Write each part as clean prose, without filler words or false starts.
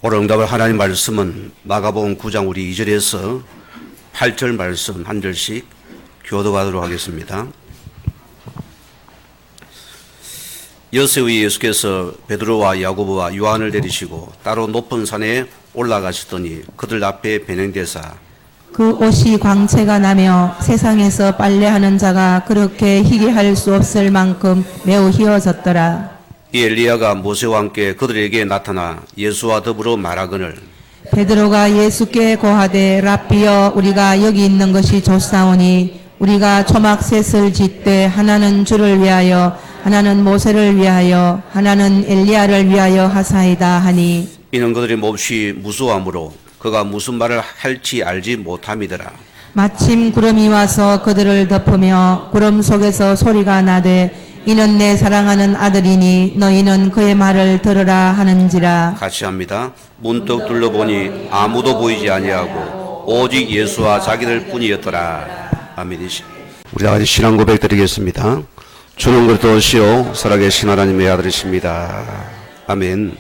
오늘 응답할 하나님 말씀은 마가복음 9장 우리 2절에서 8절 말씀 한 절씩 교도하도록 하겠습니다. 여세 후에 예수께서 베드로와 야고보와 요한을 데리시고 따로 높은 산에 올라가시더니 그들 앞에 배행되사 그 옷이 광채가 나며 세상에서 빨래하는 자가 그렇게 희귀할 수 없을 만큼 매우 희어졌더라. 이 엘리야가 모세와 함께 그들에게 나타나 예수와 더불어 말하거늘 베드로가 예수께 고하되 랍비여 우리가 여기 있는 것이 좋사오니 우리가 초막셋을 짓되 하나는 주를 위하여 하나는 모세를 위하여 하나는 엘리야를 위하여 하사이다 하니 이는 그들이 몹시 무수함으로 그가 무슨 말을 할지 알지 못함이더라. 마침 구름이 와서 그들을 덮으며 구름 속에서 소리가 나되 이는 내 사랑하는 아들이니 너희는 그의 말을 들으라 하는지라. 같이 합니다. 문득 둘러보니 아무도 보이지 아니하고 오직 예수와 자기들 뿐이었더라. 아멘. 우리 다 같이 신앙 고백 드리겠습니다. 주는 그리스도시요 살아계신 하나님의 아들이십니다. 아멘.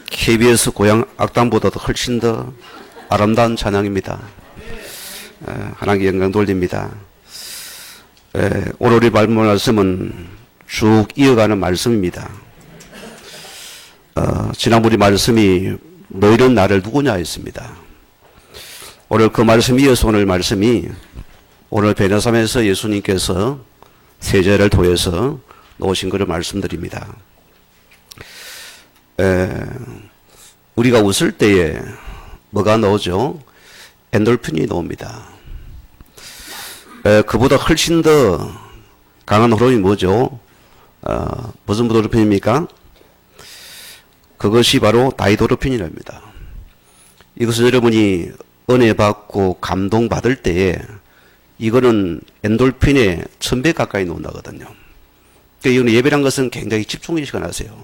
KBS 고향 악단보다도 훨씬 더 아름다운 찬양입니다. 하나님께 영광 돌립니다. 오늘 우리 말씀은 쭉 이어가는 말씀입니다. 지난 우리 말씀이 너희는 나를 누구냐 했습니다. 오늘 그 말씀 이어서 오늘 말씀이 오늘 베냐삼에서 예수님께서 세자를 통해서 놓으신 것을 말씀드립니다. 우리가 웃을 때에 뭐가 나오죠? 엔돌핀이 나옵니다. 그보다 훨씬 더 강한 호르몬이 뭐죠? 무슨 도르핀입니까? 그것이 바로 다이도르핀이랍니다. 이것은 여러분이 은혜 받고 감동 받을 때에 이거는 엔돌핀의 1000배 가까이 나온다거든요. 그러니까 이거는 예배란 것은 굉장히 집중의 시간 하세요.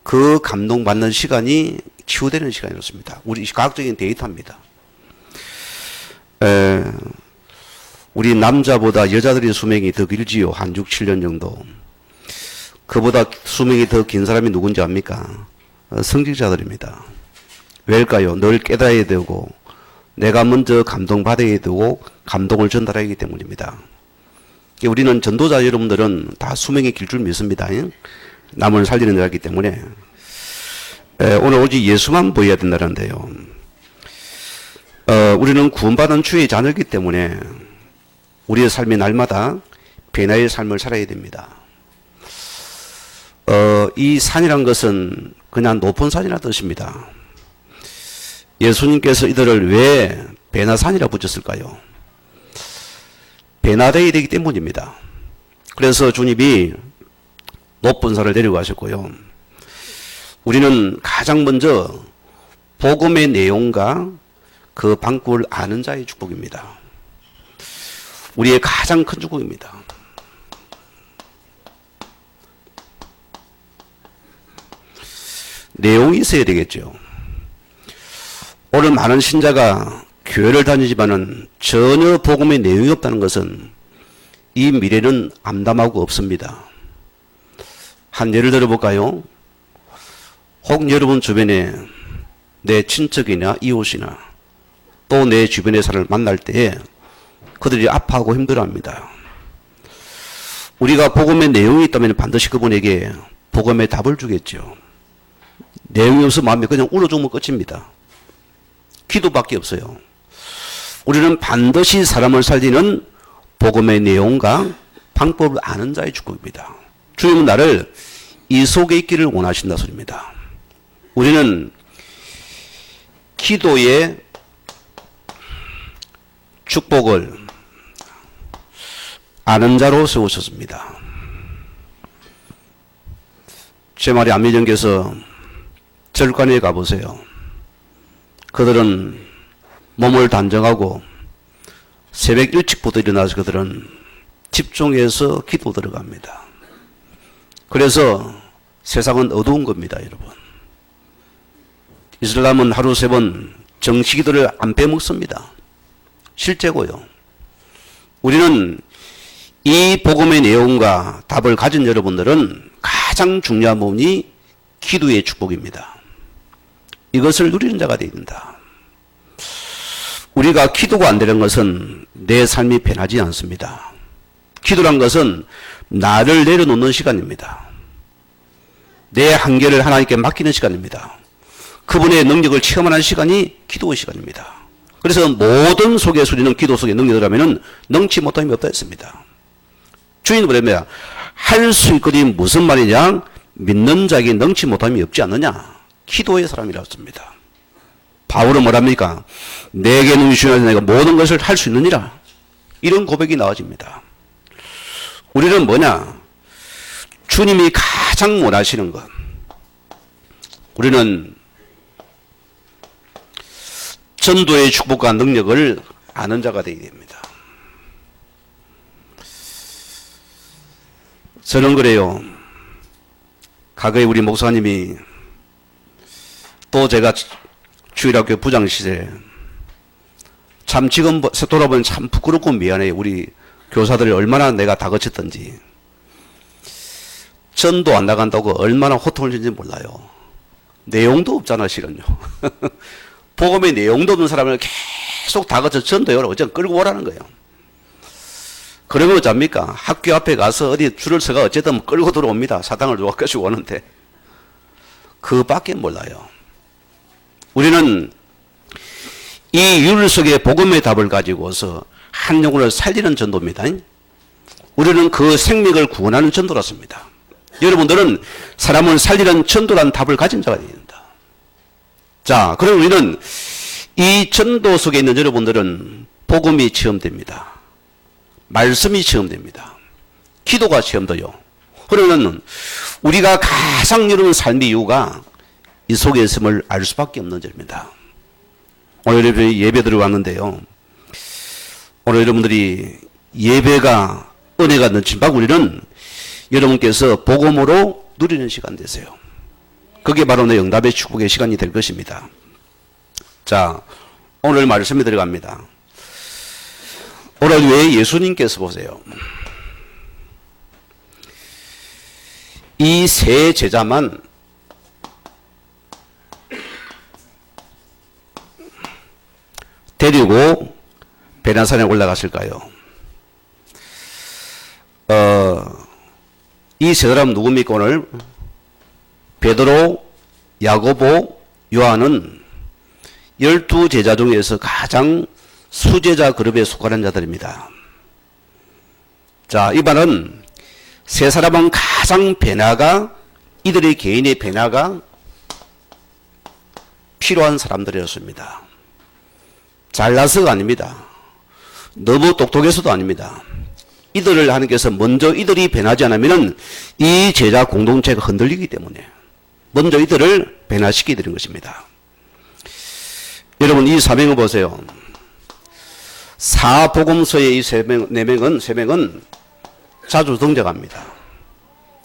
그 감동 받는 시간이 치유되는 시간이었습니다. 우리 과학적인 데이터입니다. 우리 남자보다 여자들의 수명이 더 길지요. 한 6, 7년 정도. 그보다 수명이 더 긴 사람이 누군지 압니까? 성직자들입니다. 왜일까요? 늘 깨달아야 되고 내가 먼저 감동받아야 되고 감동을 전달하기 때문입니다. 우리는 전도자 여러분들은 다 수명이 길 줄 믿습니다. 남을 살리는 자이기 때문에 오늘 오직 예수만 보여야 된다는데요. 우리는 구원받은 주의 자녀이기 때문에 우리의 삶이 날마다 변화의 삶을 살아야 됩니다. 이 산이란 것은 그냥 높은 산이라는 뜻입니다. 예수님께서 이들을 왜 변화산이라 붙였을까요? 변화되어야 되기 때문입니다. 그래서 주님이 높은 산을 데려가셨고요. 우리는 가장 먼저 복음의 내용과 그 방법을 아는 자의 축복입니다. 우리의 가장 큰 축복입니다. 내용이 있어야 되겠죠. 오늘 많은 신자가 교회를 다니지만은 전혀 복음의 내용이 없다는 것은 이 미래는 암담하고 없습니다. 한 예를 들어볼까요? 혹 여러분 주변에 내 친척이나 이웃이나 또 내 주변의 사람을 만날 때에 그들이 아파하고 힘들어합니다. 우리가 복음의 내용이 있다면 반드시 그분에게 복음의 답을 주겠죠. 내용이 없어 마음에 그냥 울어주면 끝입니다. 기도밖에 없어요. 우리는 반드시 사람을 살리는 복음의 내용과 방법을 아는 자의 축복입니다. 주님은 나를 이 속에 있기를 원하신다 소리입니다. 우리는 기도의 축복을 아는 자로 세우셨습니다. 제 말이 안미정께서 절간에 가보세요. 그들은 몸을 단정하고 새벽 일찍부터 일어나서 그들은 집중해서 기도 들어갑니다. 그래서 세상은 어두운 겁니다, 여러분. 이슬람은 하루 3번 정시기도를 안 빼먹습니다. 실제고요. 우리는 이 복음의 내용과 답을 가진 여러분들은 가장 중요한 부분이 기도의 축복입니다. 이것을 누리는 자가 되어야 된다. 우리가 기도가 안 되는 것은 내 삶이 변하지 않습니다. 기도란 것은 나를 내려놓는 시간입니다. 내 한계를 하나님께 맡기는 시간입니다. 그분의 능력을 체험하는 시간이 기도의 시간입니다. 그래서 모든 속에 수리는 기도 속에 능력이라면 능치 못함이 없다 했습니다. 주인은 뭐냐면 할 수 있거니 무슨 말이냐? 믿는 자에게 능치 못함이 없지 않느냐? 기도의 사람이라고 했습니다. 바울은 뭐랍니까? 내게 능히 주셔서 내가 모든 것을 할 수 있느니라. 이런 고백이 나와집니다. 우리는 뭐냐? 주님이 가장 원하시는 것. 우리는 전도의 축복과 능력을 아는 자가 되어야 됩니다. 저는 그래요. 과거에 우리 목사님이 또 제가 주일학교 부장 시절 참 지금 돌아보면 참 부끄럽고 미안해요. 우리 교사들이 얼마나 내가 다그쳤던지. 전도 안 나간다고 얼마나 호통을 쳤는지 몰라요. 내용도 없잖아 실은요. 복음의 내용도 없는 사람을 계속 다그쳐 전도요. 어쨌든 끌고 오라는 거예요. 그러면 어쩝니까? 학교 앞에 가서 어디 줄을 서가 어쨌든 끌고 들어옵니다. 사탕을 줘가지고 오는데. 그밖에 몰라요. 우리는 이 율 속의 복음의 답을 가지고서 한 영혼을 살리는 전도입니다. 우리는 그 생명을 구원하는 전도라습니다. 여러분들은 사람을 살리는 전도라는 답을 가진 자가 되어야 된다. 자, 그럼 우리는 이 전도 속에 있는 여러분들은 복음이 체험됩니다. 말씀이 체험됩니다. 기도가 체험돼요. 그러면 우리가 가장 이루는 삶의 이유가 이 속에 있음을 알 수밖에 없는 점입니다. 오늘 예배 들어왔는데요. 오늘 여러분들이 예배가 은혜가 넘친다. 우리는 여러분께서 복음으로 누리는 시간 되세요. 그게 바로 내 응답의 축복의 시간이 될 것입니다. 자, 오늘 말씀에 들어갑니다. 오늘 왜 예수님께서 보세요. 이 세 제자만 데리고 베나산에 올라갔을까요? 이 세 사람 누굽니까 오늘? 베드로, 야고보, 요한은 12제자 중에서 가장 수제자 그룹에 속하는 자들입니다. 자, 이반은 세 사람은 가장 변화가 이들의 개인의 변화가 필요한 사람들이었습니다. 잘나서가 아닙니다. 너무 똑똑해서도 아닙니다. 이들을 하나님께서 먼저 이들이 변하지 않으면 이 제자 공동체가 흔들리기 때문에 먼저 이들을 변화시키게 되는 것입니다. 여러분 이 사명을 보세요. 사복음서의 이 세 명은 자주 등장합니다.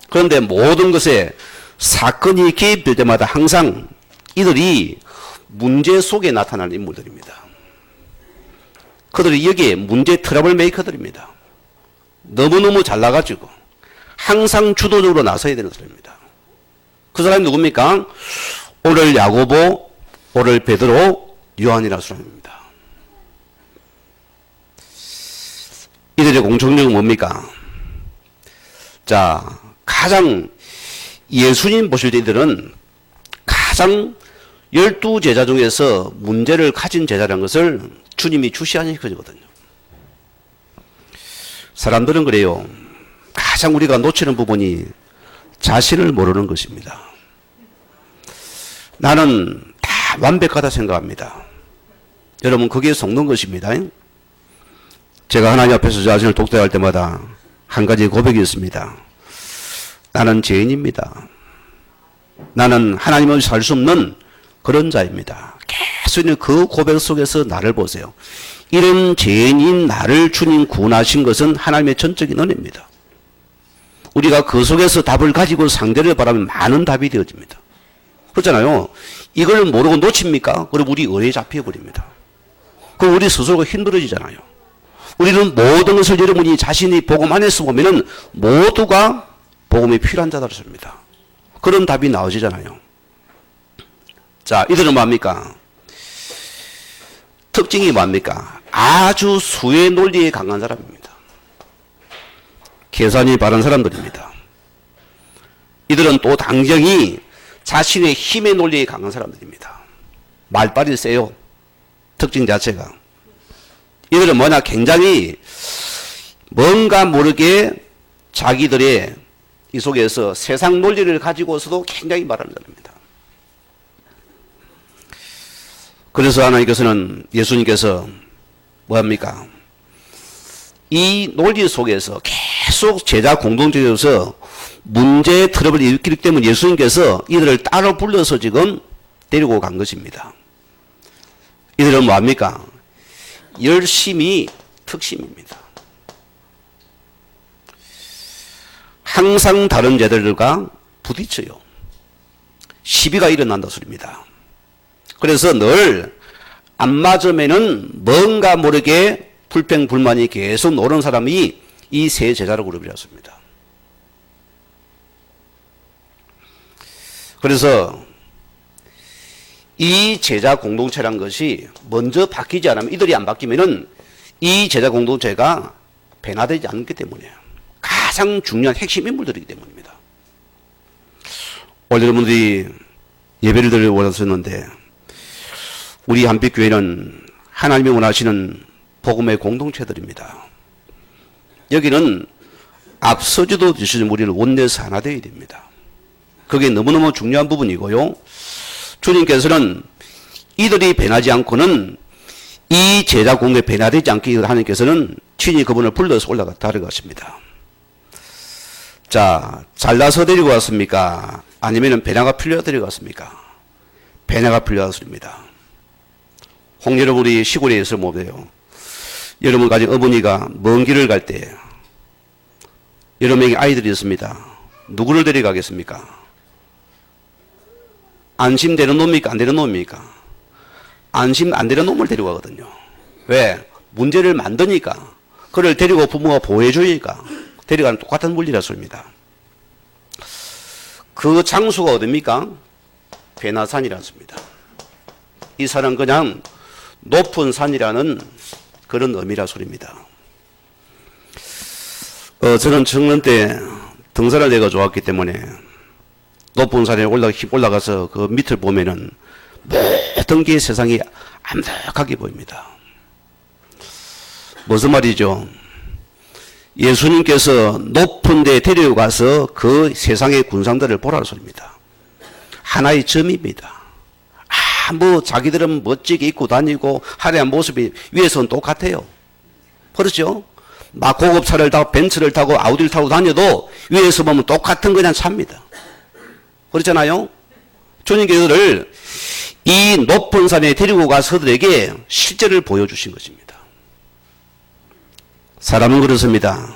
그런데 모든 것에 사건이 개입될 때마다 항상 이들이 문제 속에 나타나는 인물들입니다. 그들이 여기에 문제 트러블 메이커들입니다. 너무너무 잘나가지고 항상 주도적으로 나서야 되는 사람입니다. 그 사람이 누굽니까? 오늘 야고보, 오늘 베드로, 요한이라는 사람입니다. 이들의 공통점은 뭡니까? 자, 가장 예수님 보실 때 이들은 가장 12제자 중에서 문제를 가진 제자라는 것을 주님이 주시하는 것이거든요. 사람들은 그래요. 가장 우리가 놓치는 부분이 자신을 모르는 것입니다. 나는 다 완벽하다 생각합니다. 여러분 그게 속는 것입니다. 제가 하나님 앞에서 자신을 독대할 때마다 한 가지 고백이 있습니다. 나는 죄인입니다. 나는 하나님을 살 수 없는 그런 자입니다. 계속 그 고백 속에서 나를 보세요. 이런 죄인인 나를 주님 구원하신 것은 하나님의 전적인 은혜입니다. 우리가 그 속에서 답을 가지고 상대를 바라면 많은 답이 되어집니다. 그렇잖아요. 이걸 모르고 놓칩니까? 그럼 우리 의에 잡혀버립니다. 그럼 우리 스스로가 힘들어지잖아요. 우리는 모든 것을 여러분이 자신이 복음 안에서 보면은 모두가 복음이 필요한 자들입니다. 그런 답이 나오지잖아요. 자, 이들은 뭡니까? 특징이 뭡니까? 아주 수의 논리에 강한 사람입니다. 계산이 바른 사람들입니다. 이들은 또 당정이 자신의 힘의 논리에 강한 사람들입니다. 말빨이 세요. 특징 자체가. 이들은 뭐냐? 굉장히 뭔가 모르게 자기들의 이 속에서 세상 논리를 가지고서도 굉장히 말하는 사람입니다. 그래서 하나님께서는 예수님께서 뭐합니까? 이 논리 속에서 계속 제자 공동체에서 문제 트러블을 일으키기 때문에 예수님께서 이들을 따로 불러서 지금 데리고 간 것입니다. 이들은 뭐합니까? 열심히 특심입니다. 항상 다른 제자들과 부딪혀요. 시비가 일어난다 소리입니다. 그래서 늘 안 맞으면은 뭔가 모르게 불평불만이 계속 오는 사람이 이 세 제자로 그룹이었습니다. 그래서 이 제자 공동체란 것이 먼저 바뀌지 않으면, 이들이 안 바뀌면은 이 제자 공동체가 변화되지 않기 때문이에요. 가장 중요한 핵심 인물들이기 때문입니다. 오늘 여러분들이 예배를 드리러 오셨는데, 우리 한빛교회는 하나님이 원하시는 복음의 공동체들입니다. 여기는 앞서지도 주시는 우리를 원내에서 하나 되어야 됩니다. 그게 너무너무 중요한 부분이고요. 주님께서는 이들이 변하지 않고는 이 제자 공동체 변화되지 않기 위해 하나님께서는 친히 그분을 불러서 올라갔다 하십니다. 자, 잘나서 데리고 왔습니까? 아니면 변화가 필요해서 데리고 왔습니까? 변화가 필요하습니다. 여러분이 시골에 있어 보세요. 여러분 가진 어머니가 먼 길을 갈 때 여러 명의 아이들이 있습니다. 누구를 데려가겠습니까? 안심되는 놈입니까? 안 되는 놈입니까? 안심 안 되는 놈을 데려가거든요. 왜? 문제를 만드니까. 그를 데리고 부모가 보호해 주니까 데려가는 똑같은 물리라서입니다. 그 장소가 어딥니까? 베나산이라습니다. 이 산은 그냥 높은 산이라는 그런 의미라 소리입니다. 저는 청년 때 등산을 내가 좋았기 때문에 높은 산에 올라가서 그 밑을 보면은 모든 게 세상이 암벽하게 보입니다. 무슨 말이죠? 예수님께서 높은 데 데려가서 그 세상의 군상들을 보라는 소리입니다. 하나의 점입니다. 뭐 자기들은 멋지게 입고 다니고 화려한 모습이 위에서는 똑같아요. 그렇죠? 막 고급차를 타고 벤츠를 타고 아우디를 타고 다녀도 위에서 보면 똑같은 그냥 차입니다. 그렇잖아요? 주님께서 그들을 이 높은 산에 데리고 가서 그들에게 실제를 보여주신 것입니다. 사람은 그렇습니다.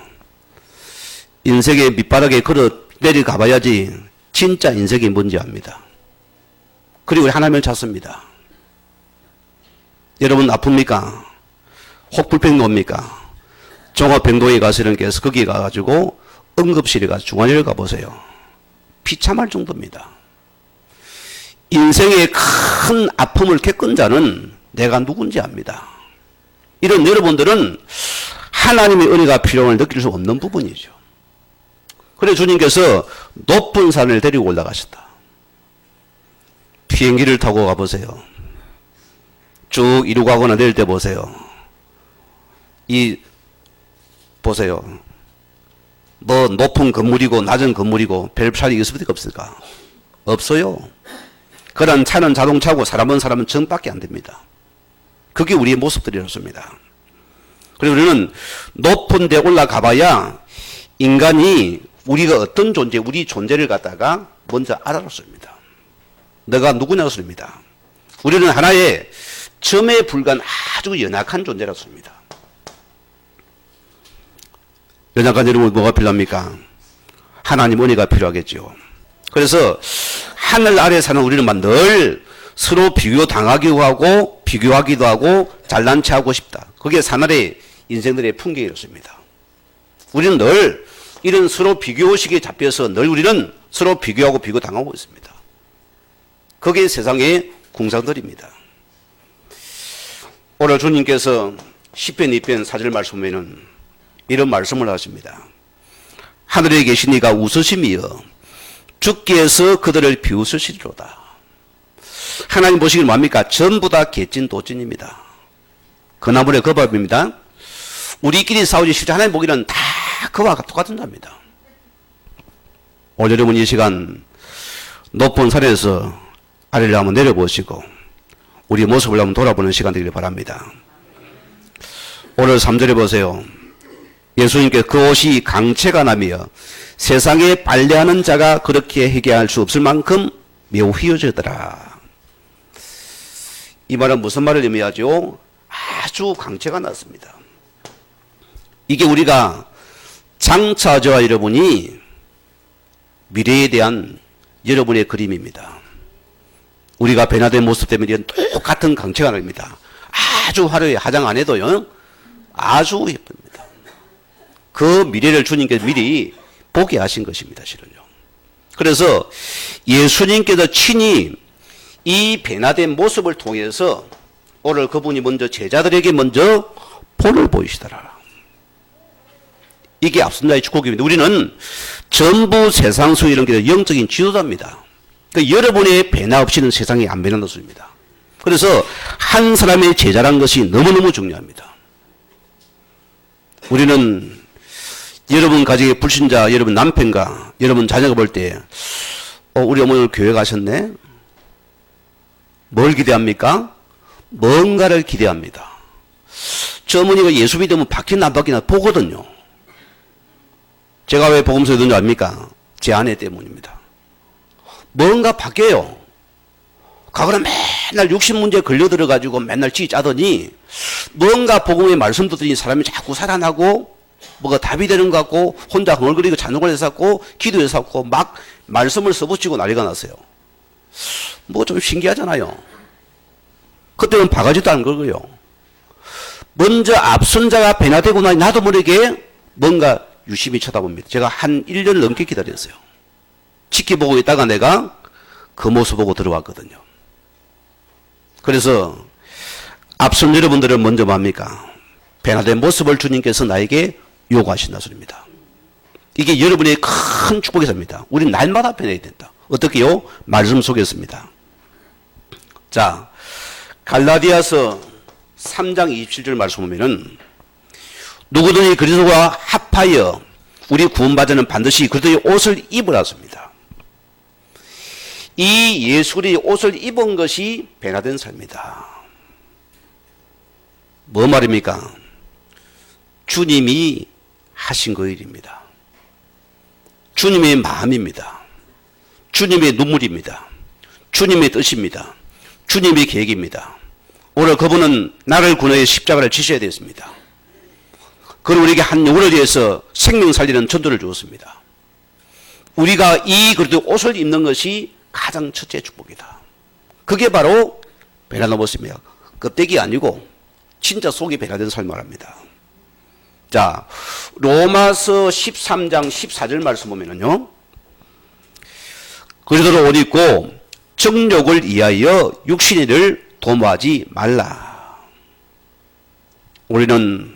인생의 밑바닥에 걸어 내려가 봐야지 진짜 인생이 뭔지 압니다. 그리고 하나님을 찾습니다. 여러분 아픕니까? 혹불평 옵니까? 종합병동에 가시는 께서 거기 가가지고 응급실에 가서 중환자를 가보세요. 비참할 정도입니다. 인생의 큰 아픔을 겪은 자는 내가 누군지 압니다. 이런 여러분들은 하나님의 은혜가 필요함을 느낄 수 없는 부분이죠. 그래서 주님께서 높은 산을 데리고 올라가셨다. 비행기를 타고 가보세요. 쭉 이루고 가거나 내릴 때 보세요. 보세요. 뭐 높은 건물이고 낮은 건물이고 별 차이 있을 수밖에 없을까? 없어요. 그런 차는 자동차고 사람은 정밖에 안 됩니다. 그게 우리의 모습들이었습니다. 그리고 우리는 높은 데 올라가 봐야 인간이 우리가 어떤 존재, 우리 존재를 갖다가 먼저 알아봤습니다. 너가 누구냐고 소리입니다. 우리는 하나의 점에 불과한 아주 연약한 존재라습니다. 연약한 여러분 뭐가 필요합니까? 하나님 은혜가 필요하겠죠. 그래서 하늘 아래 사는 우리는 늘 서로 비교당하기도 하고 비교하기도 하고 잘난 체하고 싶다. 그게 사나리의 인생들의 풍경이었습니다. 우리는 늘 이런 서로 비교의식에 잡혀서 늘 우리는 서로 비교하고 비교당하고 있습니다. 그게 세상의 궁상들입니다. 오늘 주님께서 시편 2편 4절 말씀에는 이런 말씀을 하십니다. 하늘에 계신 이가 웃으심이여 주께서 그들을 비웃으시리로다. 하나님 보시기를 뭐합니까? 전부 다 개찐도찐입니다. 그나물의 그 밥입니다. 우리끼리 싸우지 실제 하나님 보기는 다 그와 똑같은 자입니다. 오늘 여러분 이 시간 높은 산에서 아래를 한번 내려보시고 우리 모습을 한번 돌아보는 시간 되기를 바랍니다. 오늘 3절에 보세요. 예수님께 그 옷이 강체가 나며 세상에 빨래하는 자가 그렇게 회개할 수 없을 만큼 매우 휘어지더라. 이 말은 무슨 말을 의미하죠? 아주 강체가 났습니다. 이게 우리가 장차 저와 여러분이 미래에 대한 여러분의 그림입니다. 우리가 변화된 모습 때문에 똑같은 강체가 납니다. 아주 화려해. 화장 안 해도요. 아주 예쁩니다. 그 미래를 주님께서 미리 보게 하신 것입니다. 실은요. 그래서 예수님께서 친히 이 변화된 모습을 통해서 오늘 그분이 먼저 제자들에게 먼저 본을 보이시더라. 이게 앞선 자의 축복입니다. 우리는 전부 세상 속에 이런 게 영적인 지도자입니다. 그러니까 여러분의 변화 없이는 세상이 안 변한다는 소리입니다. 그래서 한 사람의 제자란 것이 너무너무 중요합니다. 우리는 여러분 가정의 불신자, 여러분 남편과 여러분 자녀가 볼 때 우리 어머니 오늘 교회 가셨네? 뭘 기대합니까? 뭔가를 기대합니다. 저 어머니가 예수 믿으면 바뀌나 안 바뀌나 보거든요. 제가 왜 복음서에 든지 압니까? 제 아내 때문입니다. 뭔가 바뀌어요. 과거는 맨날 육신 문제에 걸려들어가지고 맨날 찌 짜더니 뭔가 복음의 말씀 듣더니 사람이 자꾸 살아나고 뭐가 답이 되는 것 같고 혼자 흥얼거리고 찬송을 해서 갖고 기도해서 갖고 막 말씀을 써붙이고 난리가 났어요. 뭐 좀 신기하잖아요. 그때는 바가지도 안 걸고요. 먼저 앞선 자가 변화되고 나니 나도 모르게 뭔가 유심히 쳐다봅니다. 제가 한 1년 넘게 기다렸어요. 지켜보고 있다가 내가 그 모습 보고 들어왔거든요. 그래서 앞선 여러분들은 먼저 뭡니까? 변화된 모습을 주님께서 나에게 요구하신다 소리입니다. 이게 여러분의 큰 축복이 됩니다. 우린 날마다 변해야 된다. 어떻게요? 말씀 속에서입니다. 자, 갈라디아서 3장 27절 말씀 보면은 누구든지 그리스도와 합하여 우리 구원받으는 반드시 그리스도의 옷을 입으라 습니다. 이 예수의 옷을 입은 것이 변화된 삶이다. 뭐 말입니까? 주님이 하신 그 일입니다. 주님의 마음입니다. 주님의 눈물입니다. 주님의 뜻입니다. 주님의 계획입니다. 오늘 그분은 나를 구원해 십자가를 지셔야 되었습니다. 그리고 우리에게 한 영혼을 위해서 생명 살리는 전도를 주었습니다. 우리가 이 그리스도의 옷을 입는 것이 가장 첫째 축복이다. 그게 바로 변화된 모습이에요. 껍데기 아니고 진짜 속이 변화된 삶을 말합니다. 자, 로마서 13장 14절 말씀 보면은요. 그리스도로 옷 입고 정욕을 위하여 육신을 도모하지 말라. 우리는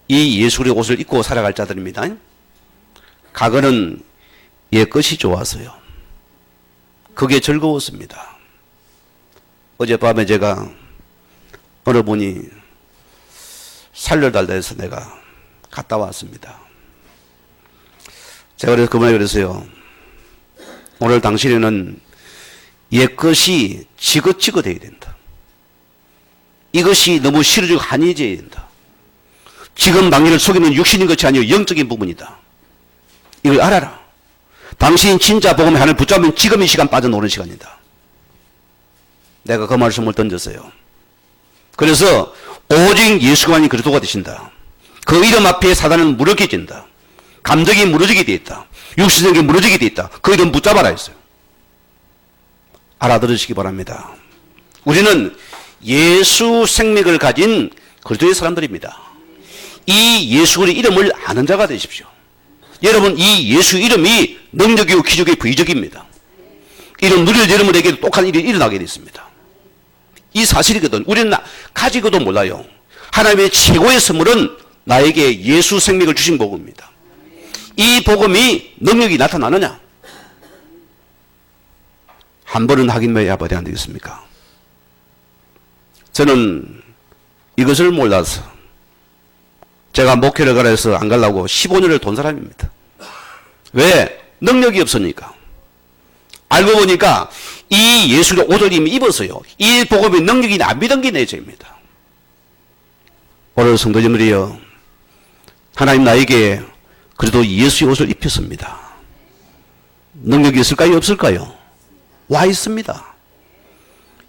이 예수의 옷을 입고 살아갈 자들입니다. 과거는 옛 것이 좋아서요. 그게 즐거웠습니다. 어젯밤에 제가 어느 분이 살려달라 해서 내가 갔다 왔습니다. 제가 그래서 그분에게 그랬어요. 오늘 당신에는 옛 것이 지긋지긋해야 된다. 이것이 너무 싫어지고 한이해져야 된다. 지금 당신을 속이는 육신인 것이 아니요 영적인 부분이다. 이걸 알아라. 당신 진짜 복음의 하나를 붙잡으면 지금 이 시간 빠져나오는 시간이다. 내가 그 말씀을 던졌어요. 그래서 오직 예수만이 그리스도가 되신다. 그 이름 앞에 사단은 무력해진다. 감정이 무너지게 돼 있다. 육신적인 무너지게 돼 있다. 그 이름 붙잡아라 했어요. 알아들으시기 바랍니다. 우리는 예수 생명을 가진 그리스도의 사람들입니다. 이 예수의 이름을 아는 자가 되십시오. 여러분, 이 예수 이름이 능력이고 기적의 부의적입니다. 이런 누릴 여러분에게도 똑같은 일이 일어나게 됐습니다. 이 사실이거든. 우리는 가지고도 몰라요. 하나님의 최고의 선물은 나에게 예수 생명을 주신 복음입니다. 이 복음이 능력이 나타나느냐? 한 번은 확인해야 안 되겠습니까? 저는 이것을 몰라서 제가 목회를 가라 해서 안 가려고 15년을 돈 사람입니다. 왜? 능력이 없으니까. 알고 보니까 이 예수를 옷을 이미 입었어요. 이 복음의 능력이 안 믿은 게 내 죄입니다. 오늘 성도님들이여, 하나님 나에게 그래도 예수의 옷을 입혔습니다. 능력이 있을까요? 없을까요? 와 있습니다.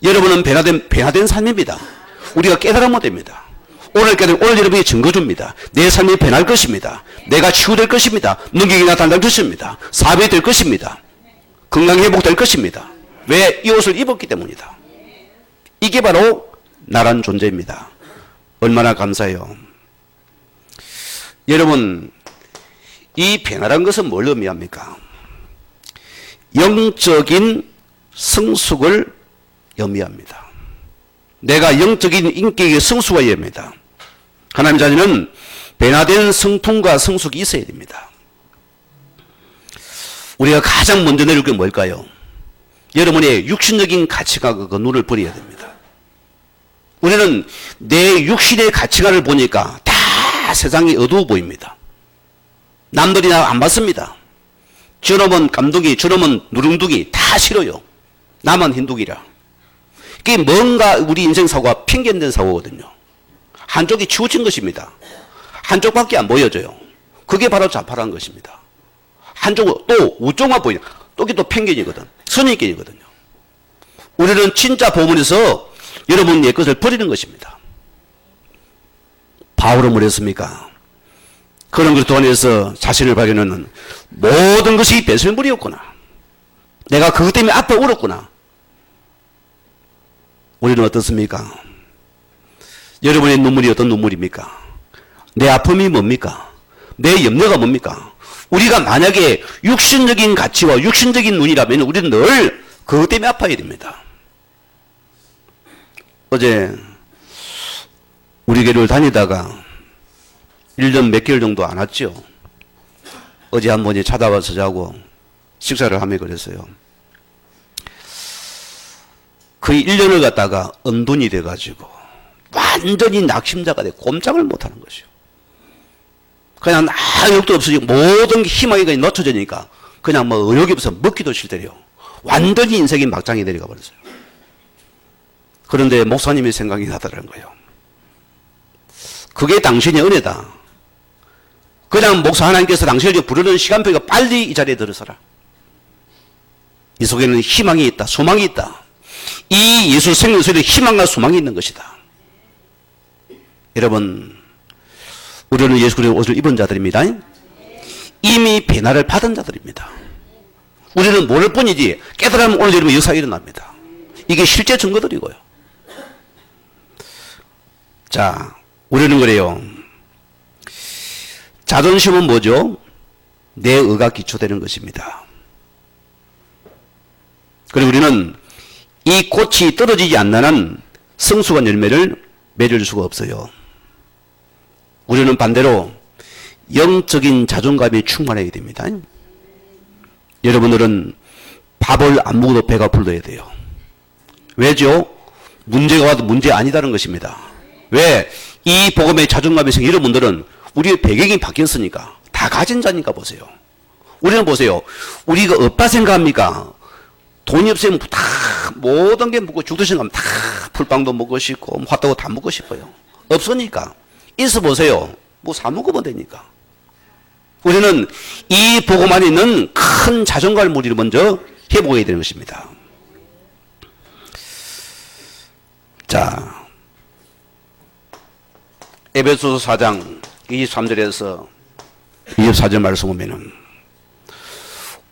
여러분은 변화된 삶입니다. 우리가 깨달으면 됩니다. 오늘 여러분이 증거 줍니다. 내 삶이 변할 것입니다. 내가 치유될 것입니다. 능력이 나타날 것입니다. 사업이 될 것입니다. 건강 회복될 것입니다. 왜? 이 옷을 입었기 때문이다. 이게 바로 나란 존재입니다. 얼마나 감사해요. 여러분, 이 변화란 것은 뭘 의미합니까? 영적인 성숙을 의미합니다. 내가 영적인 인격의 성숙을 의미합니다. 하나님 자녀는 변화된 성품과 성숙이 있어야 됩니다. 우리가 가장 먼저 내릴 게 뭘까요? 여러분의 육신적인 가치관과 그 눈을 버려야 됩니다. 우리는 내 육신의 가치관을 보니까 다 세상이 어두워 보입니다. 남들이 나 안 봤습니다. 저놈은 감독이, 저놈은 누룽둥이 다 싫어요. 나만 흰둥이라. 그게 뭔가 우리 인생 사고가 편견된 사고거든요. 한쪽이 치우친 것입니다. 한쪽밖에 안 보여져요. 그게 바로 자파라는 것입니다. 한쪽은 또 우쪽만 보이는, 또 편견이거든. 선입견이거든요. 우리는 진짜 복음에서 여러분 옛 것을 버리는 것입니다. 바울은 뭐랬습니까? 그런 것 동안에서 자신을 발견하는 모든 것이 배설물이었구나. 내가 그것 때문에 앞에 울었구나. 우리는 어떻습니까? 여러분의 눈물이 어떤 눈물입니까? 내 아픔이 뭡니까? 내 염려가 뭡니까? 우리가 만약에 육신적인 가치와 육신적인 눈이라면 우리는 늘 그것 때문에 아파야 됩니다. 어제 우리 교회를 다니다가 1년 몇 개월 정도 안 왔죠. 어제 한 번이 찾아와서 자고 식사를 하며 그랬어요. 그 1년을 갖다가 은둔이 돼가지고 완전히 낙심자가 돼 꼼짝을 못하는 것이요. 그냥 의욕도 없어지고 모든 희망이 놓쳐지니까 그냥 뭐 의욕이 없어서 먹기도 싫대요. 완전히 인생이 막장이 내려가 버렸어요. 그런데 목사님의 생각이 나더라는 거예요. 그게 당신의 은혜다. 그냥 목사 하나님께서 당신을 부르는 시간표가 빨리 이 자리에 들어서라. 이 속에는 희망이 있다. 소망이 있다. 이 예수 생명 속에 희망과 소망이 있는 것이다. 여러분, 우리는 예수 그리스도의 옷을 입은 자들입니다. 이미 변화를 받은 자들입니다. 우리는 모를 뿐이지 깨달으면 오늘 여러분 역사가 일어납니다. 이게 실제 증거들이고요. 자, 우리는 그래요. 자존심은 뭐죠? 내 의가 기초되는 것입니다. 그리고 우리는 이 꽃이 떨어지지 않는 한 성숙한 열매를 맺을 수가 없어요. 우리는 반대로 영적인 자존감이 충만해야 됩니다. 여러분들은 밥을 안 먹어도 배가 불러야 돼요. 왜죠? 문제가 와도 문제 아니다는 것입니다. 왜? 이 복음의 자존감이 생긴 여러분들은 우리의 배경이 바뀌었으니까 다 가진 자니까 보세요. 우리는 보세요. 우리가 없다 생각합니까? 돈이 없으면 다 모든 게 먹고 죽듯이 생각하면 다 풀빵도 먹고 싶고 핫도그 다 먹고 싶어요. 없으니까. 있어 보세요. 뭐 사 먹으면 되니까. 우리는 이 복음 안에 있는 큰 자존감을 우리를 먼저 회복해야 되는 것입니다. 자, 에베소서 4장 23절에서 24절 말씀 보면은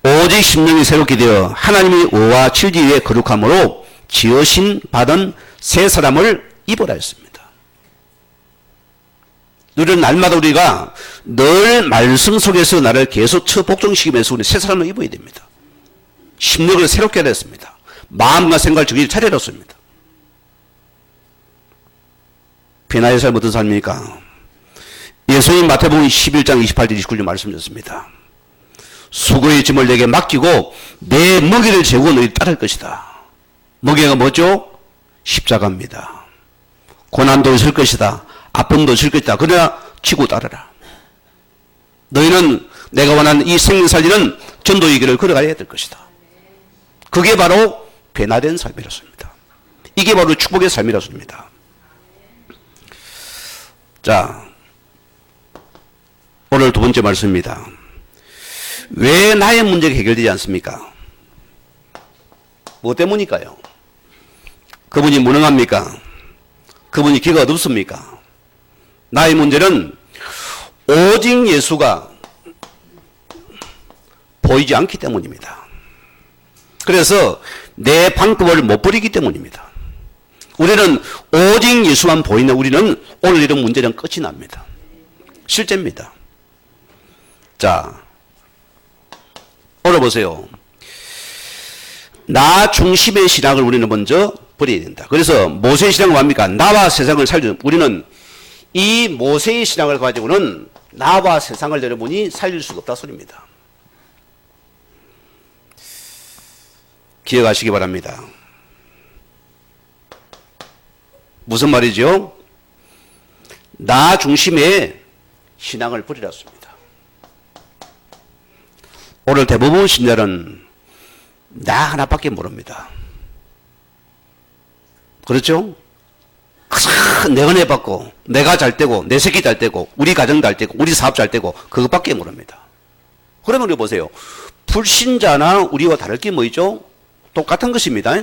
오직 심령이 새롭게 되어 하나님의 의와 진리의 거룩함으로 지으신 받은 새 사람을 입으라 했습니다. 우리는 날마다 우리가 늘 말씀 속에서 나를 계속 처복종시키면서 우리 새 사람을 입어야 됩니다. 심령을 새롭게 해야 했습니다. 마음과 생각을 정신 차려야 했습니다. 변화의 삶 어떤 삶입니까? 예수님 마태복음 11장 28절 29절 말씀드렸습니다. 수고의 짐을 내게 맡기고 내 먹이를 재고 너희 따를 것이다. 먹이가 뭐죠? 십자가입니다. 고난도 있을 것이다. 아픔도 있을 것이다. 그러나 치고 따르라. 너희는 내가 원하는 이 생명 살리는 전도의 길을 걸어가야 될 것이다. 그게 바로 변화된 삶이었습니다. 이게 바로 축복의 삶이었습니다. 자, 오늘 두 번째 말씀입니다. 왜 나의 문제가 해결되지 않습니까? 뭐 때문일까요? 그분이 무능합니까? 그분이 기가 어둡습니까? 나의 문제는 오직 예수가 보이지 않기 때문입니다. 그래서 내 방법을 못 버리기 때문입니다. 우리는 오직 예수만 보이는 우리는 오늘 이런 문제는 끝이 납니다. 실제입니다. 자, 오늘 보세요. 나 중심의 신앙을 우리는 먼저 버려야 된다. 그래서 모세의 신앙은 뭡니까? 나와 세상을 살리는, 우리는 이 모세의 신앙을 가지고는 나와 세상을 여러분이 살릴 수가 없다 소리입니다. 기억하시기 바랍니다. 무슨 말이죠? 나 중심의 신앙을 버리라습니다. 오늘 대부분 신자는 나 하나밖에 모릅니다. 그렇죠? 내가 은혜 받고, 내가 잘 되고, 내 새끼 잘 되고, 우리 가정 잘 되고, 우리 사업 잘 되고, 그것밖에 모릅니다. 그러면 우리 보세요. 불신자나 우리와 다를 게 뭐죠? 똑같은 것입니다.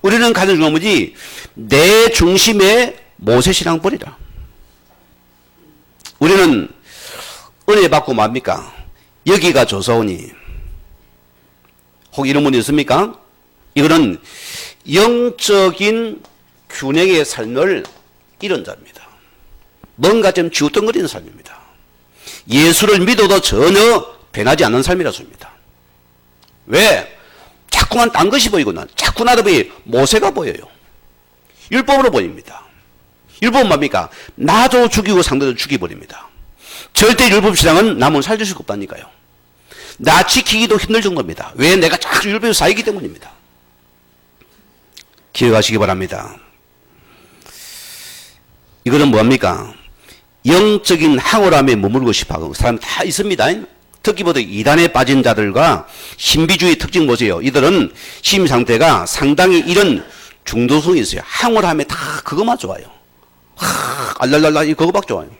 우리는 가장 중요한 뭐지? 내 중심의 모세신앙 버리라. 우리는 은혜 받고 뭡니까? 여기가 조사오니. 혹 이런 분이 있습니까? 이거는 영적인 균형의 삶을 잃은 자입니다. 뭔가 좀 쥐우뚱거리는 삶입니다. 예수를 믿어도 전혀 변하지 않는 삶이라서입니다. 왜? 자꾸만 딴 것이 보이거나 자꾸 나름의 모세가 보여요. 율법으로 보입니다. 율법은 뭡니까? 나도 죽이고 상대도 죽여버립니다. 절대 율법신앙은 남을 살릴 수가 없다니까요. 나 지키기도 힘들 정도입니다. 왜? 내가 자꾸 율법에 쌓이기 때문입니다. 기억하시기 바랍니다. 이거는 뭐합니까? 영적인 황홀함에 머물고 싶어하고 사람 다 있습니다. 특히보다 이단에 빠진 자들과 신비주의 특징 보세요. 이들은 심 상태가 상당히 이런 중도성이 있어요. 황홀함에 다 그것만 좋아요. 알랄랄라 그거밖에 좋아요.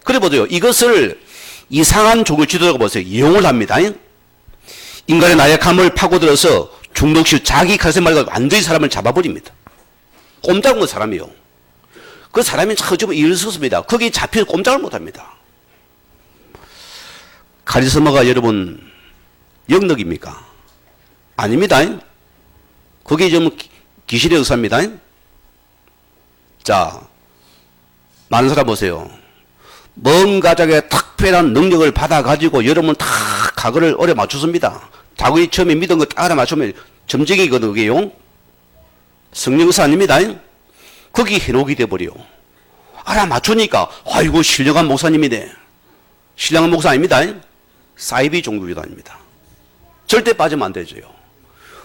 그래 보세요. 이것을 이상한 종교 지도자가 보세요. 이용을 합니다. 인간의 나약함을 파고들어서 중독시 자기 가슴 말고 완전히 사람을 잡아버립니다. 꼼짝은 사람이요. 그 사람이 처음 일을 썼습니다. 거기 잡혀 꼼짝을 못합니다. 카리스마가 여러분 영역입니까? 아닙니다. 그게 좀 귀신의 의사입니다. 자, 많은 사람 보세요. 뭔가 자기가 특별한 능력을 받아가지고 여러분 다 각오를 오래 맞췄습니다. 자기 처음에 믿은 거 딱 알아맞추면 점쟁이거든, 그게요. 성령 의사 아닙니다. 거기 해놓게 돼버려. 알아맞추니까, 아이고, 신령한 목사님이네. 신령한 목사 아닙니다. 사이비 종교기도입니다. 절대 빠지면 안 되죠.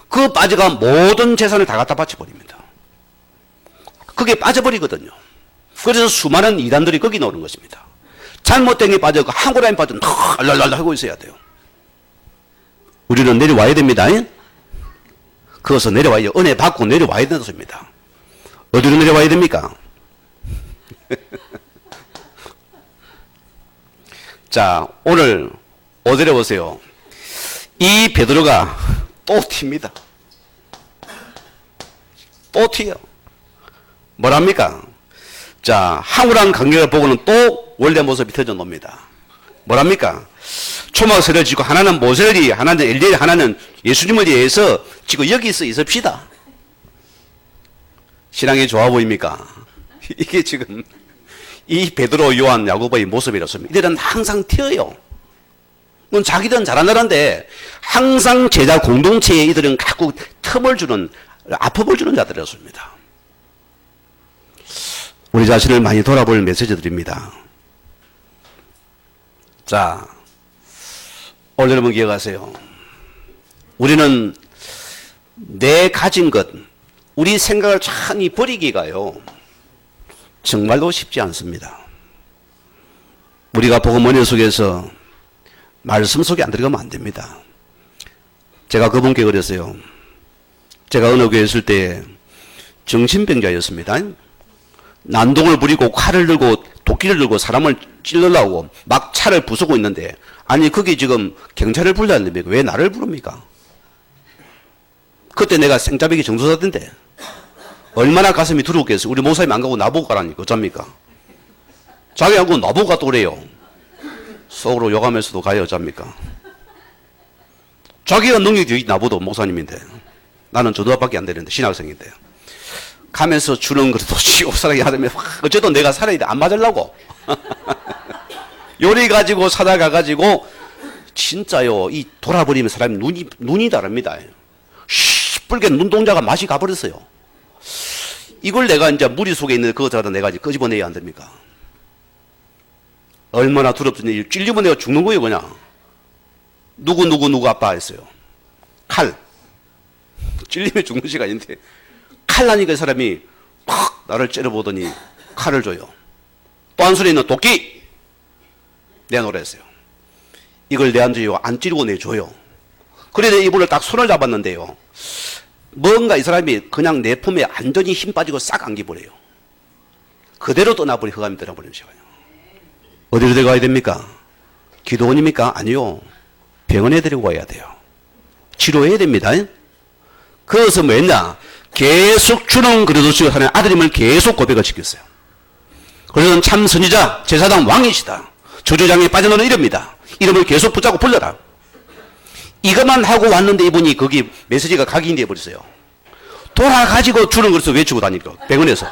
그 빠져가 모든 재산을 다 갖다 바쳐버립니다. 그게 빠져버리거든요. 그래서 수많은 이단들이 거기 나오는 것입니다. 잘못된 게 빠져가 한고라인 빠져 랄랄랄 하고 있어야 돼요. 우리는 내려와야 됩니다. 그것을 내려와야 은혜 받고 내려와야 된다 소리입니다. 어디로 내려와야 됩니까? 자, 오늘 5절에 보세요. 이 베드로가 또 튑니다. 또 튀어요. 뭐랍니까? 자, 황홀한 관계를 보고는 또 원래 모습이 터져 놉니다. 뭐랍니까? 초막세를 지고 하나는 모세를, 하나는 엘리엘, 하나는 예수님을 위해서 지금 여기서 있읍시다. 신앙이 좋아 보입니까? 이게 지금 이 베드로, 요한, 야고보의 모습이 이렇습니다. 이들은 항상 튀어요. 자기들은 잘한다는데 항상 제자 공동체에 이들은 갖고 틈을 주는, 아픔을 주는 자들이었습니다. 우리 자신을 많이 돌아볼 메시지들입니다. 자, 오늘 여러분 기억하세요. 우리는 내 가진 것, 우리 생각을 찬히 버리기가요, 정말로 쉽지 않습니다. 우리가 복음 은혜 속에서 말씀 속에 안 들어가면 안 됩니다. 제가 그분께 그랬어요. 제가 어느 교회에 있을 때 정신병자였습니다. 난동을 부리고 칼을 들고 도끼를 들고 사람을 찔러려고 막 차를 부수고 있는데, 아니 거기 지금 경찰을 불러야 됩니까? 왜 나를 부릅니까? 그때 내가 생자백이 정도사던데 얼마나 가슴이 두렵겠어요. 우리 목사님 안 가고 나보고 가라니까 어쩝니까? 자기 안 가고 나보고 가도 그래요. 속으로 욕하면서도 가요. 어쩝니까? 자기가 능력이 나보다 목사님인데, 나는 전도사밖에 안 되는데 신학생인데, 가면서 주는 그래도 시옵사하게 하면 어쨌든 내가 살아야 돼. 안 맞으려고. 요리 가지고 사다가 가지고 진짜요, 이 돌아버리면 사람이 눈이 다릅니다. 시뻘게 눈동자가 맛이 가버렸어요. 이걸 내가 이제 무리 속에 있는 그것을 내가 이제 끄집어내야 안 됩니까? 얼마나 두렵더니 찔리면 내가 죽는 거예요. 그냥 누구 아빠 했어요. 칼 찔리면 죽는 시간인데, 칼 나니까 이 사람이 팍 나를 째려보더니 칼을 줘요. 또 한 손에 있는 도끼 내놓으랬어요. 이걸 내한테요 안 찌르고 내줘요. 그래 이분을 딱 손을 잡았는데요, 뭔가 이 사람이 그냥 내 품에 완전히 힘 빠지고 싹 안겨버려요. 그대로 떠나버리, 흑암이 떠나버리는 시간이에요. 어디로 데려가야 됩니까? 기도원입니까? 아니요. 병원에 데리고 가야 돼요. 치료해야 됩니다. 그래서 뭐였냐? 계속 주는 그래도 하나님 아들임을 계속 고백을 시켰어요. 그래서 참 선지자, 제사장 왕이시다. 저주장에 빠져나오는 이름이다. 이름을 계속 붙잡고 불러라. 이것만 하고 왔는데 이분이 거기 메시지가 각인이 되어버렸어요. 돌아가지고 주는 것을 외치고 다니까 병원에서.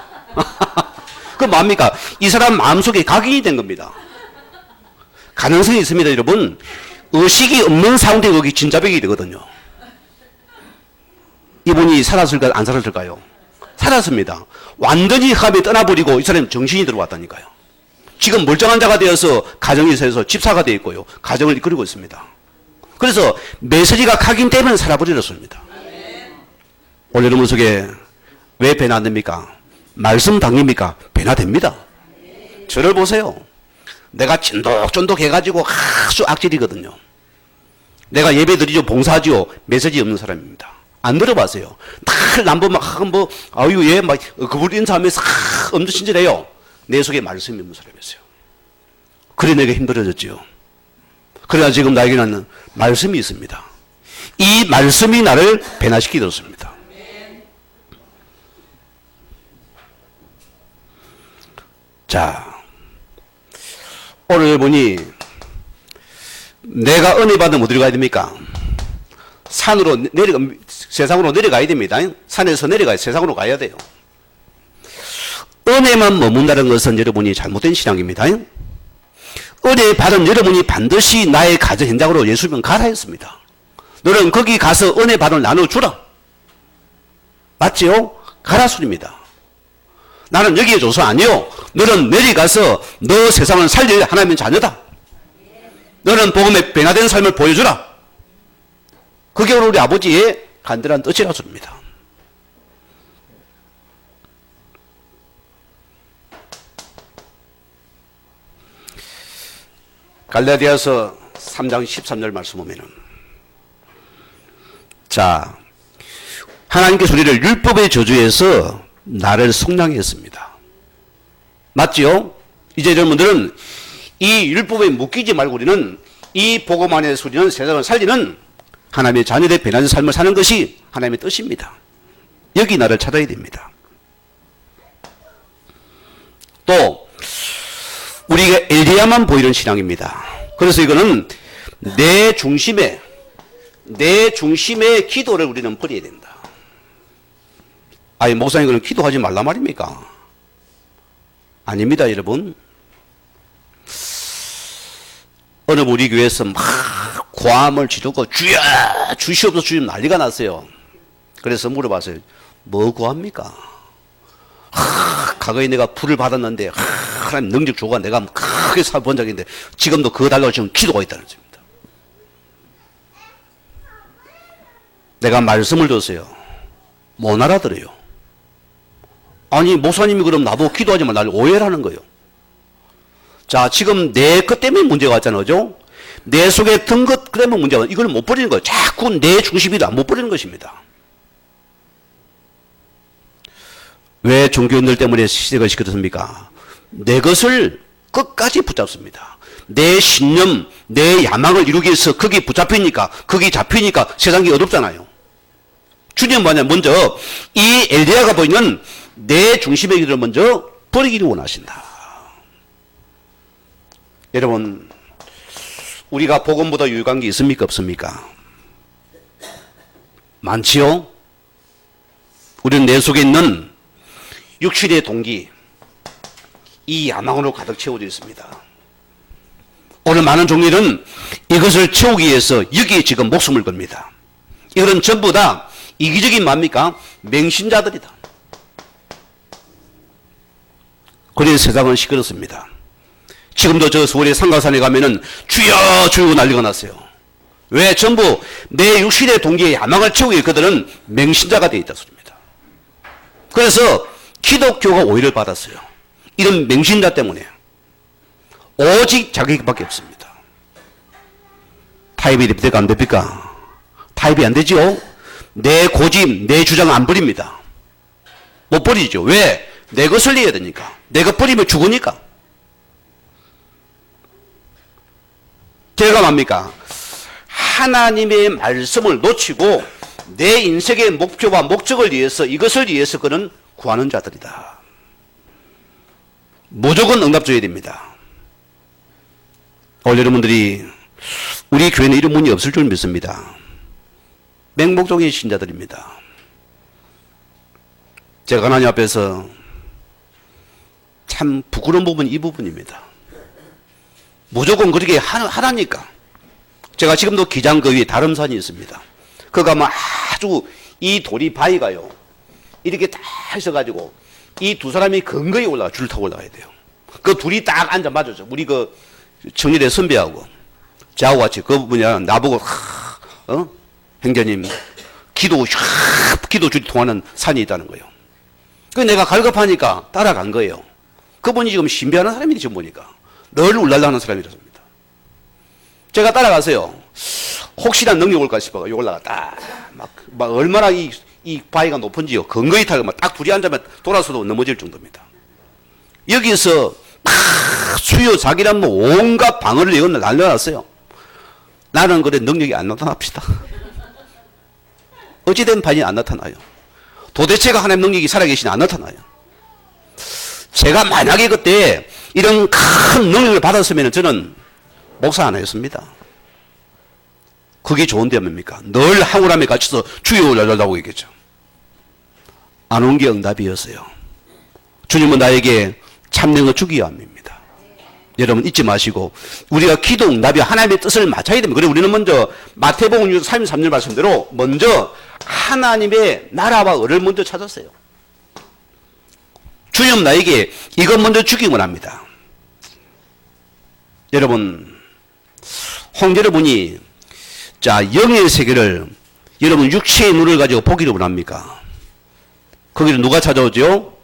그 뭡니까? 이 사람 마음속에 각인이 된 겁니다. 가능성이 있습니다. 여러분, 의식이 없는 사운드에 거기 진짜백이 되거든요. 이분이 살았을까요? 안 살았을까요? 살았습니다. 완전히 흑암에 떠나버리고 이 사람이 정신이 들어왔다니까요. 지금 멀쩡한 자가 되어서 가정이 있어서 집사가 되어 있고요, 가정을 이끌고 있습니다. 그래서 메시지가 각인되면 살아버렸습니다. 오늘 여러분 속에 왜 배나 안 됩니까? 말씀 당깁니까? 배나 됩니다. 저를 보세요. 내가 찐득찐득 해가지고 아주 악질이거든요. 내가 예배 드리죠, 봉사하죠, 메시지 없는 사람입니다. 안 들어봤어요. 다 남보 막 뭐 아유 예 막 그분 인사하면서 엄청 친절해요. 내 속에 말씀이 없는 사람이었어요. 그래 내가 힘들어졌지요. 그러나 지금 나에게는 말씀이 있습니다. 이 말씀이 나를 변화시키었습니다. 자, 오늘 보니 내가 은혜 받으면 어디로 가야 됩니까? 산으로 세상으로 내려가야 됩니다. 산에서 내려가야 세상으로 가야 돼요. 은혜만 머문다는 것은 여러분이 잘못된 신앙입니다. 은혜 받은 여러분이 반드시 나의 가정 현장으로 예수님 가라 했습니다. 너는 거기 가서 은혜 받은 나눠주라. 맞지요? 가라 소리입니다. 나는 여기에 줘서 아니요. 너는 내려가서 너 세상을 살릴 하나님의 자녀다. 너는 복음에 변화된 삶을 보여주라. 그게 우리 아버지의 간절한 뜻이라 소리입니다. 갈라디아서 3장 13절 말씀 보면은, 자, 하나님께서 우리를 율법의 저주에서 나를 속량해 했습니다. 맞지요? 이제 여러분들은 이 율법에 묶이지 말고 우리는 이 복음 안에서 우리는 세상을 살리는 하나님의 자녀의 변화된 삶을 사는 것이 하나님의 뜻입니다. 여기 나를 찾아야 됩니다. 또 우리가 엘리야만 보이는 신앙입니다. 그래서 이거는 내 중심의 기도를 우리는 버려야 된다. 아니 목사님 그럼 기도하지 말라 말입니까? 아닙니다 여러분. 어느 우리 교회에서 막 고함을 지르고 주여 주시옵소서 주님 난리가 났어요. 그래서 물어봤어요. 뭐 구합니까? 과거에 내가 불을 받았는데 하나님 능력 주고 내가 크게 살본 적인데 지금도 그거 달라고 지금 기도가 있다는 겁니다. 내가 말씀을 줬어요. 못 알아들어요. 아니 목사님이 그럼 나보고 기도하지 말 날 오해를 하는 거예요. 자, 지금 내 것 때문에 문제가 왔잖아요. 그죠? 내 속에 든 것 때문에 문제가 왔어요. 이걸 못 버리는 거예요. 자꾸 내 중심이다 못 버리는 것입니다. 왜 종교인들 때문에 시대가 시끄럽습니까? 내 것을 끝까지 붙잡습니다. 내 신념, 내 야망을 이루기 위해서 거기 붙잡히니까, 거기 잡히니까 세상이 어렵잖아요. 주님 뭐냐, 먼저 이 엘리야가 보이는 내 중심의 길을 먼저 버리기를 원하신다. 여러분, 우리가 복음보다 유익한 게 있습니까? 없습니까? 많지요? 우리는 내 속에 있는 육신의 동기, 이 야망으로 가득 채워져 있습니다. 오늘 많은 종들은 이것을 채우기 위해서 여기에 지금 목숨을 겁니다. 이들은 전부 다 이기적인 뭡니까? 맹신자들이다. 그래서 세상은 시끄럽습니다. 지금도 저 서울의 상가산에 가면은 주여 주여 난리가 났어요. 왜? 전부 내 육신의 동기의 야망을 채우기 위해 그들은 맹신자가 되어 있다 소리입니다. 그래서 기독교가 오해를 받았어요. 이런 맹신자 때문에. 오직 자기밖에 없습니다. 타협이 됩니까? 안 됩니까? 타협이 안 되죠? 내 고집, 내 주장 안 버립니다. 못 버리죠. 왜? 내 것을 내야 되니까. 내 것 버리면 죽으니까. 제가 뭡니까? 하나님의 말씀을 놓치고 내 인생의 목표와 목적을 위해서 이것을 위해서 그는 구하는 자들이다. 무조건 응답 줘야 됩니다. 오늘 여러분들이 우리 교회는 이런 문이 없을 줄 믿습니다. 맹목적인 신자들입니다. 제가 하나님 앞에서 참 부끄러운 부분이 이 부분입니다. 무조건 그렇게 하라니까. 제가 지금도 기장 그 위에 다름산이 있습니다. 그거 가면 아주 이 돌이 바위가요. 이렇게 딱 있어가지고 이 두 사람이 근거에 올라가 줄 타고 올라가야 돼요. 그 둘이 딱 앉아 맞았죠. 우리 그 청일의 선배하고 저하고 같이 그 분이 나보고 행자님 기도 줄이 통하는 산이 있다는 거예요. 그 내가 갈급하니까 따라간 거예요. 그분이 지금 신비하는 사람이지 지금 보니까 늘 울랄라하는 사람이었습니다. 제가 따라가서요. 혹시나 능력 올까 싶어가 올라갔다. 막 얼마나 이 바위가 높은지요. 근거에 타고 딱 둘이 앉으면 돌아서도 넘어질 정도입니다. 여기서 수요 자기란 뭐 온갖 방어를 이건 날려놨어요. 나는 그래 능력이 안 나타납시다. 어찌된 판이 안 나타나요. 도대체가 하나님 능력이 살아계시니 안 나타나요. 제가 만약에 그때 이런 큰 능력을 받았으면 저는 목사 안 했습니다. 그게 좋은 데입니까? 늘 항우람에 갇혀서 주여 열달라고 얘기했죠. 안 온 게 응답이었어요. 주님은 나에게 참된 거 주기야 합니다. 여러분 잊지 마시고 우리가 기도 응답이 하나님의 뜻을 맞춰야 됩니다. 그리고 우리는 먼저 마태복음 33절 말씀대로 먼저 하나님의 나라와 의를 먼저 찾았어요. 주님 나에게 이것 먼저 주기 원합니다. 여러분 홍제로분이 자 영의 세계를 여러분 육체의 눈을 가지고 보기를 원합니까? 거기를 누가 찾아오죠?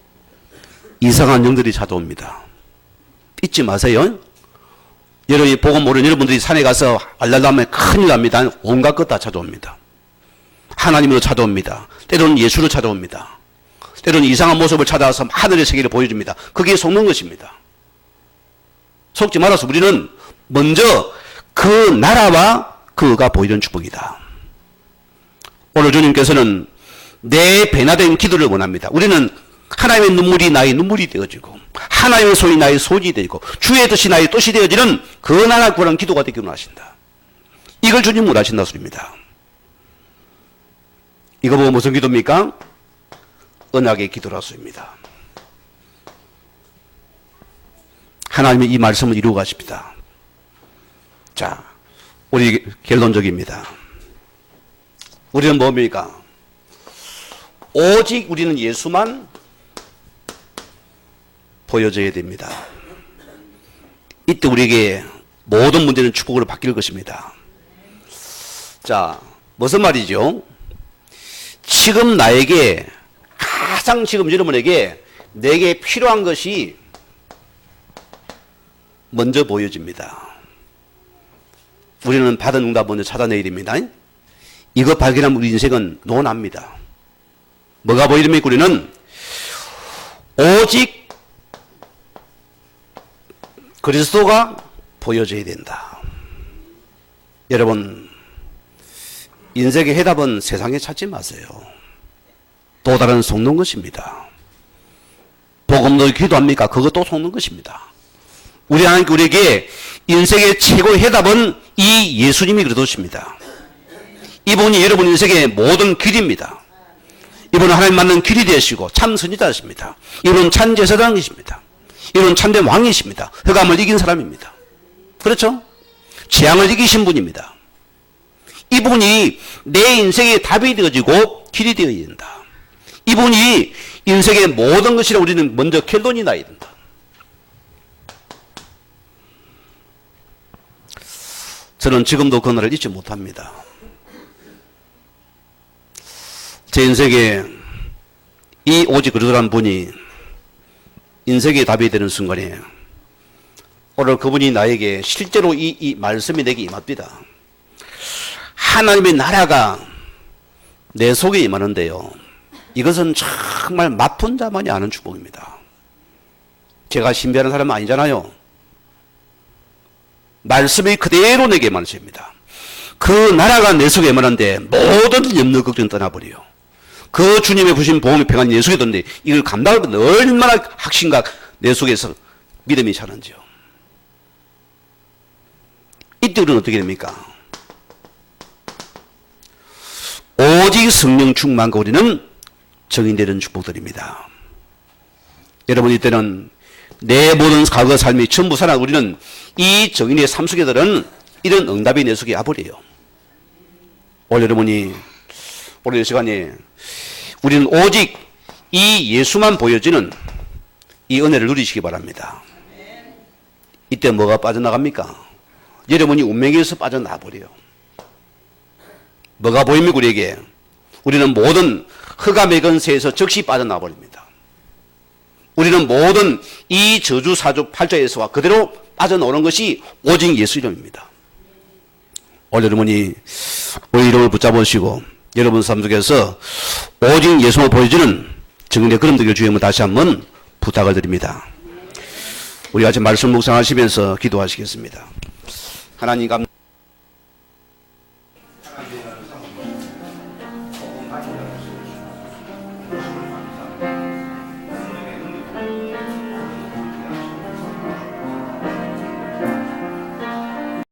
이상한 영들이 찾아옵니다. 잊지 마세요. 여러분이 복음 모르는 여러분들이 산에 가서 알랄라면 큰일 납니다. 온갖 것 다 찾아옵니다. 하나님으로 찾아옵니다. 때로는 예수로 찾아옵니다. 때로는 이상한 모습을 찾아와서 하늘의 세계를 보여줍니다. 그게 속는 것입니다. 속지 말아서 우리는 먼저 그 나라와 그가 보이는 축복이다. 오늘 주님께서는 내 변화된 기도를 원합니다. 우리는 하나님의 눈물이 나의 눈물이 되어지고 하나님의 손이 나의 손이 되고 주의 뜻이 나의 뜻이 되어지는 그 나라 구하는 기도가 되기를 원하신다. 이걸 주님 원하신다 소리입니다. 이거 보고 무슨 기도입니까? 언약의 기도라 소리입니다. 하나님의 이 말씀을 이루어 가십니다. 자, 우리 결론적입니다. 우리는 뭡니까? 오직 우리는 예수만 보여줘야 됩니다. 이때 우리에게 모든 문제는 축복으로 바뀔 것입니다. 자, 무슨 말이죠? 지금 나에게 가장 지금 여러분에게 내게 필요한 것이 먼저 보여집니다. 우리는 받은 응답 먼저 찾아내야 됩니다. 이거 발견하면 우리 인생은 논합니다. 뭐가 보이렵니까? 우리는 오직 그리스도가 보여져야 된다. 여러분, 인생의 해답은 세상에 찾지 마세요. 또 다른 속는 것입니다. 복음도 기도합니까? 그것도 속는 것입니다. 우리 하나님께 우리에게 인생의 최고의 해답은 이 예수님이 그러십니다. 이분이 여러분 인생의 모든 길입니다. 이분은 하나님 만난 길이 되시고 참 선지자이십니다. 이분은 참 제사장이십니다. 이분은 참된 왕이십니다. 흑암을 이긴 사람입니다. 그렇죠? 재앙을 이기신 분입니다. 이분이 내 인생의 답이 되어지고 길이 되어야 된다. 이분이 인생의 모든 것이라 우리는 먼저 결론이 나야 된다. 저는 지금도 그 날을 잊지 못합니다. 제 인생에 이 오직 그리스도라는 분이 인생의 답이 되는 순간에 오늘 그분이 나에게 실제로 이 말씀이 내게 임합니다. 하나님의 나라가 내 속에 임하는데요. 이것은 정말 맛본 자만이 아는 축복입니다. 제가 신비하는 사람은 아니잖아요. 말씀이 그대로 내게 임하십니다. 그 나라가 내 속에 임하는데 모든 염려 걱정 떠나버려요. 그 주님의 부신 보험의 평안이 내 속에 있는데 이걸 감당하는 얼마나 확신과 내 속에서 믿음이 차는지요. 이때 우리는 어떻게 됩니까? 오직 성령 충만과 우리는 정인되는 축복들입니다. 여러분, 이때는 내 모든 과거 삶이 전부 살아 우리는 이 정인의 삶 속에들은 이런 응답이 내 속에 와버려요. 오늘 여러분이 오늘 이 시간에 우리는 오직 이 예수만 보여지는 이 은혜를 누리시기 바랍니다. 이때 뭐가 빠져나갑니까? 여러분이 운명에서 빠져나버려요. 뭐가 보입니까? 우리에게 우리는 모든 흑암의 건세에서 즉시 빠져나버립니다. 우리는 모든 이 저주 사주 팔자에서와 그대로 빠져나오는 것이 오직 예수 이름입니다. 오늘 여러분이 우리 이름을 붙잡으시고 여러분 삶 속에서 오직 예수만 보여주는 정인의 그런 되길 주님을 다시 한번 부탁을 드립니다. 우리 같이 말씀 묵상하시면서 기도하시겠습니다. 하나님 감사합니다.